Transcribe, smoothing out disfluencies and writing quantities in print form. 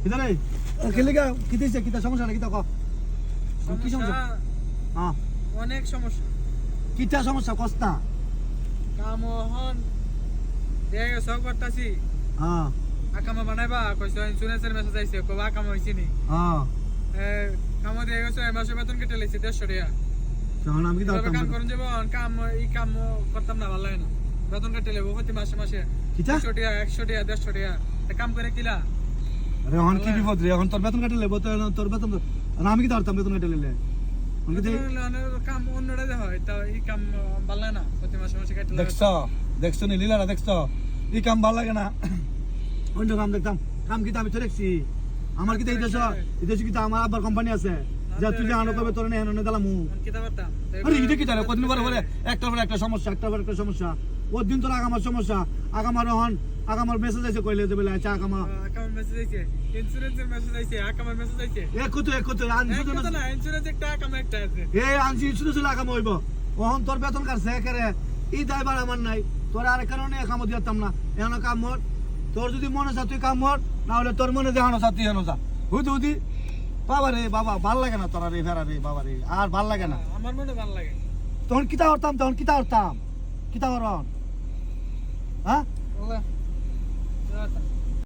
কিদারে খেলিগা কি দিছে কিতা সমস্যা নাকি তা ক কি সমস্যা হ্যাঁ অনেক সমস্যা কিটা সমস্যা কস্তা কাম হন দেগে সব করতাছি হ্যাঁ আকামা বানাইবা কইছো ইন্স্যুরেন্সের মেসেজ আইছে কবা আকামা হইছে নি হ্যাঁ কাম দিয়ে গেছে মাসে বেতন কেটে লাইছে 150 টাকা তখন আমি কি তবে ধরতাম কাম করুন যাব কাম করতাম না ভালো লাগে না বেতন কেটে লেবো প্রতি মাসে মাসে কিটা 100 টাকা 100 টাকা 150 টাকা কাম করে কিলা আরে এখন কি বিপদ রে এখন তোর বেতন কাটে লেবো তোর বেতন আর আমি কি ধরতাম বেতন কাটে লেলে আমি কি কাম অন্যটা যে হয় তা এই কাম ভালো লাগে না প্রতি মাসে মাসে কেটে দেখছো নি লীলারা দেখছো এই কাম ভালো লাগে না অন্য কাম দেখতাম কাম কি আমি তো দেখছি আমার কি এই দেশে কি আমার আবার কোম্পানি আছে যা তুই জানো কবে তোর নেই এনে দিলাম কিতা করতাম আরে এটা কি তারা কতদিন পরে একটার পর একটা সমস্যা ওর দিন তোর আগামার সমস্যা আগামার মেসেজ আছে কইলে যে বলে আচ্ছা আগামা মেসেজ আইছে ইন্স্যুরেন্সের মেসেজ আইছে আকামার মেসেজ আইছে একটু না ইন্স্যুরেন্স একটা আকামা একটা আছে আনছি ইন্স্যুরেন্স আগামা হইব ওহন তোর বেতন কাটছে একেরে এই দায়বার আমার নাই তোর আর কারণে কাম দিতাম না এখন কাম মর তোর যদি মনে চা তুই কাম মর না হলে তোর মনে দেখানো চা তুই হেনো চা হুদি বাবা রে বাবা ভাল লাগে না তোরা রে ফেরা রে বাবা রে আর ভাল লাগে না আমার মনে ভালো লাগে তখন কিতা করতাম কিতা করন হ্যাঁ আল্লাহ